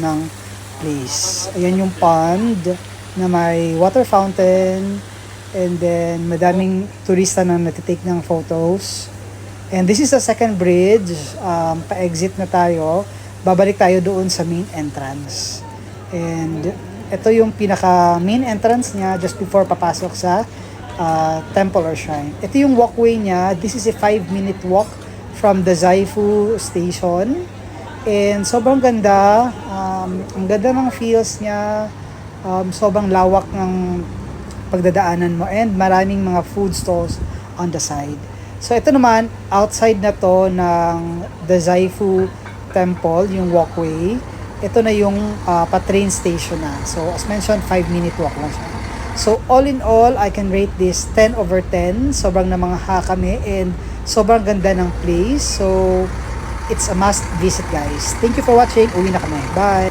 ng place. Ayan yung pond na may water fountain, and then madaming turista na natitake ng photos. And this is the second bridge. Pa-exit na tayo. Babalik tayo doon sa main entrance. And ito yung pinaka main entrance niya just before papasok sa temple or shrine. Ito yung walkway niya. This is a 5-minute walk from the Zaifu station. And sobrang ganda. Ang ganda ng feels niya. Sobrang lawak ng pagdadaanan mo. And maraming mga food stalls on the side. So ito naman, outside na to ng the Zaifu temple, yung walkway. Ito na yung pa-train station na. So as mentioned, 5-minute walk lang siya. So all in all, I can rate this 10/10. Sobrang namangha kami and sobrang ganda ng place. So it's a must visit, guys. Thank you for watching. Uwi na kami. Bye!